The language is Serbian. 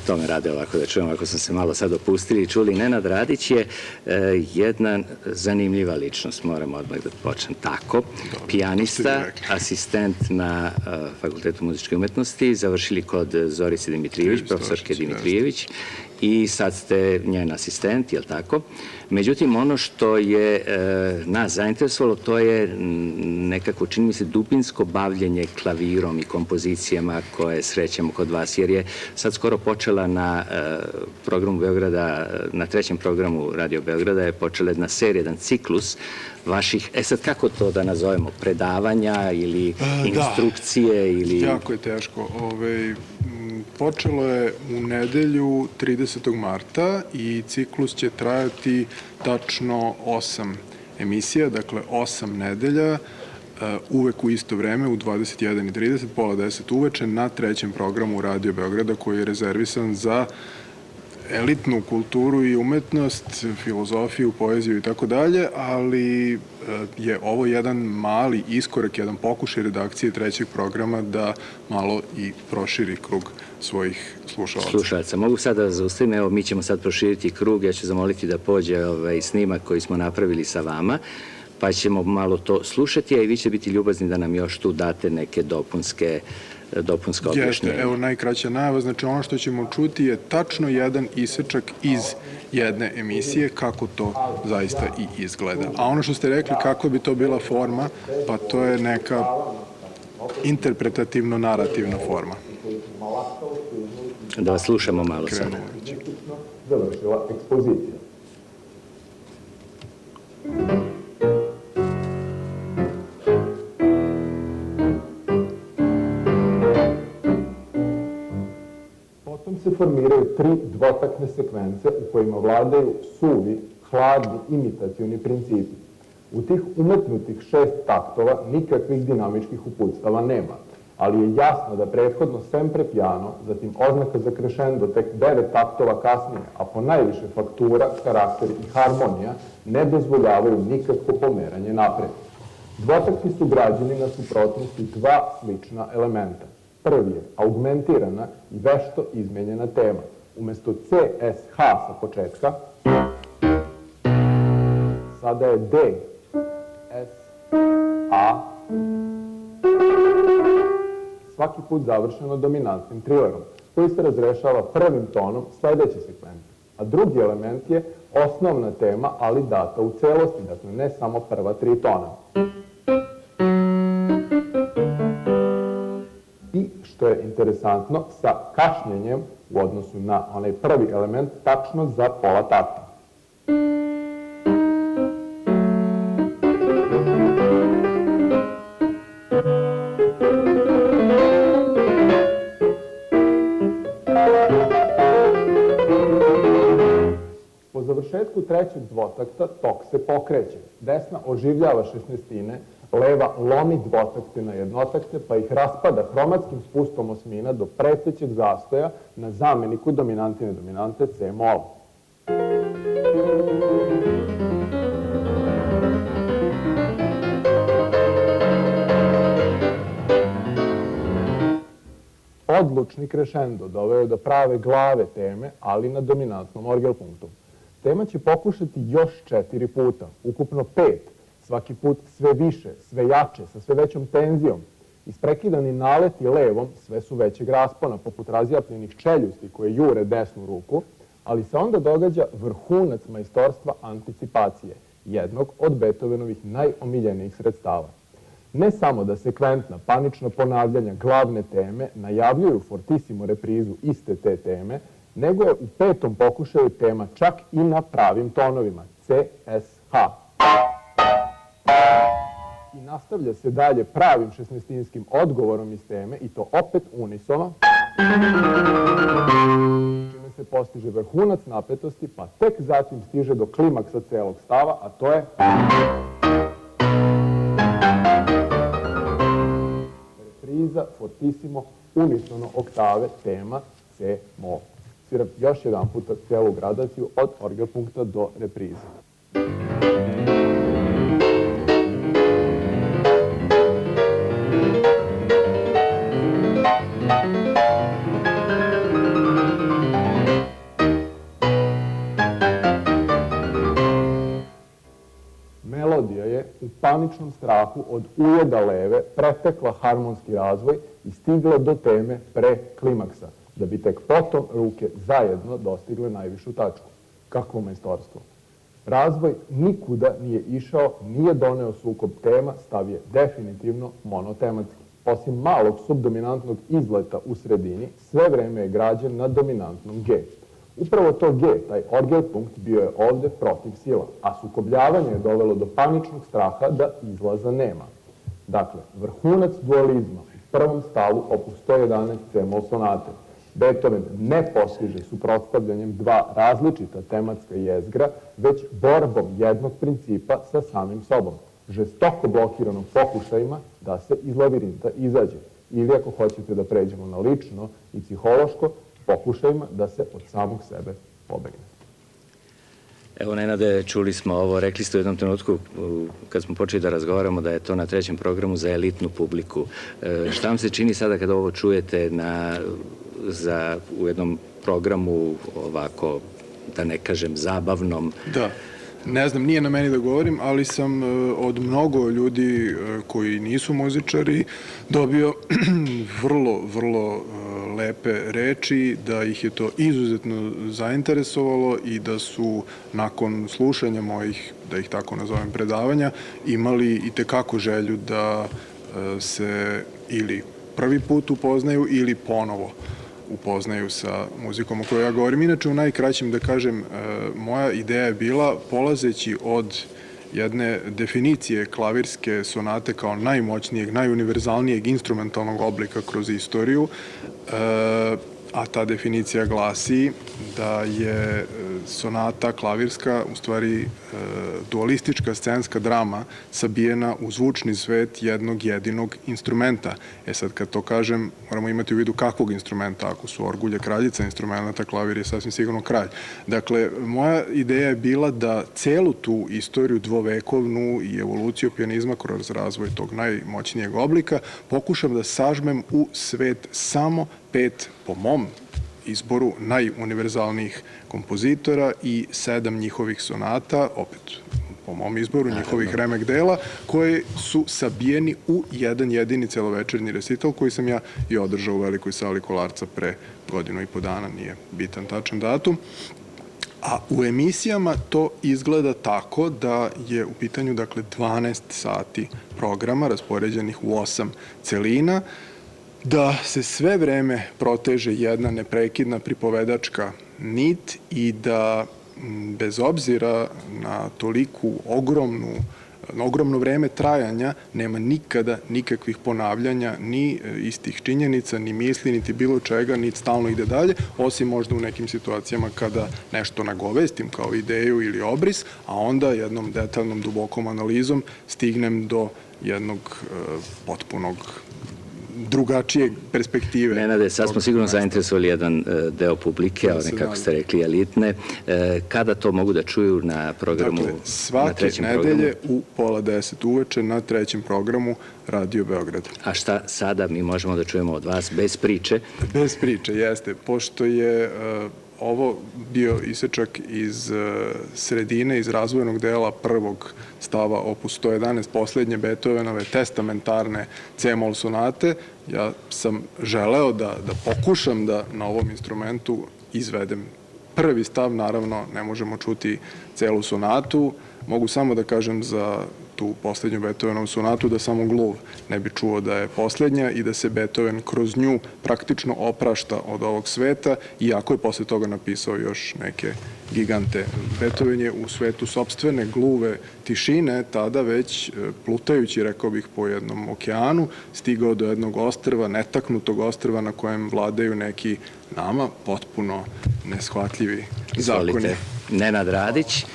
To me rade ovako da čujem, ako sam se malo sad opustili i čuli. Nenad Radić je jedna zanimljiva ličnost, moram odmah da počnem tako. Pijanista, asistent na Fakultetu muzičke umetnosti, završili kod Zorice Dimitrijević, profesorke Dimitrijević, i sad ste njen asistent, je li tako? Međutim, ono što je nas zainteresovalo, to je nekako, čini mi se, dubinsko bavljenje klavirom i kompozicijama koje srećemo kod vas, jer je sad skoro počela na programu Beograda, na trećem programu Radio Beograda je počela jedna serija, jedan ciklus vaših, sad kako to da nazovemo, predavanja ili instrukcije ili... Jako je teško. Počelo je u nedelju 30. marta i ciklus će trajati tačno 8 emisija, dakle 8 nedelja, uvek u isto vreme, u 21:30, pola 10 uveče, na trećem programu Radio Beograda, koji je rezervisan za elitnu kulturu i umetnost, filozofiju, poeziju i tako dalje, ali je ovo jedan mali iskorak, jedan pokušaj redakcije trećeg programa da malo i proširi krug svojih slušalaca. Mogu sad da zaustavim, evo mi ćemo sad proširiti krug, ja ću zamoliti da pođe snimak koji smo napravili sa vama, pa ćemo malo to slušati, a i vi ćete biti ljubazni da nam još tu date neke dopunske objašnjenja. Jeste, evo najkraća najava, znači ono što ćemo čuti je tačno jedan isečak iz jedne emisije, kako to zaista i izgleda. A ono što ste rekli, kako bi to bila forma, pa to je neka interpretativno-narativna forma. Da vas slušamo malo sada. Završila ekspozicija. Potom se formiraju 3 dvotakne sekvence u kojima vladaju suvi, hladni, imitacioni principi. U tih umetnutih 6 taktova nikakvih dinamičkih uputstava nema, ali je jasno da prethodno sempre piano, zatim oznaka za crescendo tek 9 taktova kasnije, a po najviše faktura, karakter i harmonija ne dozvoljavaju nikakvo pomeranje napred. Dvotakti su građeni na suprotnosti 2 slična elementa. Prvi je augmentirana i vešto izmenjena tema. Umesto CSH sa početka, sada je D, S, A, svaki put završeno dominantnim trilerom, koji se razrešava prvim tonom sledeće sekvence. A drugi element je osnovna tema, ali data u celosti, dakle ne samo prva 3 tona. I, što je interesantno, sa kašnjenjem u odnosu na onaj prvi element, tačno za pola takta. Po završetku trećeg dvotakta tok se pokreće. Desna oživljava šesnestine, leva lomi dvotakte na jednotakte, pa ih raspada hromatskim spustom osmina do pretećeg zastoja na zameniku dominantine dominante C-mol. Odlučni crescendo doveo je do prave glave teme, ali na dominantnom orgelpunktu. Tema će pokušati još 4 puta, ukupno 5, svaki put sve više, sve jače, sa sve većom tenzijom. Isprekidani naleti levom sve su većeg raspona, poput razjapljenih čeljusti koje jure desnu ruku, ali se onda događa vrhunac majstorstva anticipacije, jednog od Beethovenovih najomiljenijih sredstava. Ne samo da sekventna, panična ponavljanja glavne teme najavljuju fortissimo reprizu iste te teme, nego je u 5. pokušaju tema čak i na pravim tonovima, C, S, H. I nastavlja se dalje pravim šesnestinskim odgovorom iz teme, i to opet unisono, čime se postiže vrhunac napetosti, pa tek zatim stiže do klimaksa celog stava, a to je repriza, fortissimo, unisono oktave, tema, C, mol. Sviram još jedan puta celu gradaciju od orgelpunkta do reprize. paničnom strahu od ujeda leve pretekla harmonski razvoj i stigla do teme preklimaksa, da bi tek potom ruke zajedno dostigle najvišu tačku. Kakvo majstorstvo! Razvoj nikuda nije išao, nije doneo sukob tema, stav je definitivno monotematski. Osim malog subdominantnog izleta u sredini, sve vreme je građen na dominantnom G. Upravo to G, taj orgelpunkt, bio je ovde protiv sila, a sukobljavanje je dovelo do paničnog straha da izlaza nema. Dakle, vrhunac dualizma u prvom stavu opus 111 C-mol sonate. Beethoven ne postiže suprotstavljanjem dva različita tematska jezgra, već borbom jednog principa sa samim sobom, žestoko blokiranom pokušajima da se iz lavirinta izađe. Ili ako hoćete da pređemo na lično i psihološko, pokušajima da se od samog sebe pobegne. Evo, Nenade, čuli smo ovo, rekli ste u jednom trenutku kad smo počeli da razgovaramo da je to na trećem programu za elitnu publiku. Šta vam se čini sada kada ovo čujete u jednom programu ovako, da ne kažem, zabavnom? Da. Ne znam, nije na meni da govorim, ali sam od mnogo ljudi koji nisu muzičari dobio vrlo lepe reči, da ih je to izuzetno zainteresovalo i da su nakon slušanja mojih, da ih tako nazovem, predavanja, imali i tekako želju da se ili prvi put upoznaju ili ponovo upoznaju sa muzikom o kojoj ja govorim. Inače, u najkraćem da kažem, moja ideja je bila, polazeći od jedne definicije klavirske sonate kao najmoćnijeg, najuniverzalnijeg instrumentalnog oblika kroz istoriju, a ta definicija glasi da je sonata klavirska u stvari dualistička scenska drama sabijena u zvučni svet jednog jedinog instrumenta. Sad kad to kažem, moramo imati u vidu kakvog instrumenta. Ako su orgulje kraljica instrumenta, klavir je sasvim sigurno kralj. Dakle, moja ideja je bila da celu tu istoriju dvovekovnu i evoluciju pijanizma kroz razvoj tog najmoćnijeg oblika pokušam da sažmem u svet samo 5, po mom izboru, najuniverzalnijih kompozitora i 7 njihovih sonata, opet po mom izboru, njihovih remek dela, koje su sabijeni u jedan jedini celovečernji recital koji sam ja i održao u Velikoj sali Kolarca pre 1.5 godina, nije bitan tačan datum. A u emisijama to izgleda tako da je u pitanju, dakle, 12 sati programa raspoređenih u 8 celina, da se sve vreme proteže jedna neprekidna pripovedačka nit i da bez obzira na toliku ogromno vreme trajanja nema nikada nikakvih ponavljanja, ni istih činjenica, ni misli, niti bilo čega, niti stalno ide dalje, osim možda u nekim situacijama kada nešto nagovestim kao ideju ili obris, a onda jednom detaljnom, dubokom analizom stignem do jednog potpunog drugačije perspektive. Nenade, sad smo sigurno zainteresovali jedan deo publike, ali kako ste rekli, elitne. Kada to mogu da čuju na programu, na trećem programu? Svake nedelje u 9:30 uveče na trećem programu Radio Beograda. A šta sada mi možemo da čujemo od vas bez priče? Bez priče, jeste. Pošto je ovo bio isečak iz sredine, iz razvojnog dela prvog stava opus 111, poslednje Beethovenove testamentarne C-mol sonate, ja sam želeo da pokušam da na ovom instrumentu izvedem prvi stav. Naravno, ne možemo čuti celu sonatu, mogu samo da kažem za tu poslednju Beethovenovu sonatu da samo gluv ne bi čuo da je poslednja i da se Beethoven kroz nju praktično oprašta od ovog sveta, iako je posle toga napisao još neke gigante. Beethoven je u svetu sopstvene gluve tišine tada već plutajući, rekao bih, po jednom okeanu, stigao do jednog ostrva, netaknutog ostrva na kojem vladaju neki nama potpuno neshvatljivi zakoni. Nenad Radić,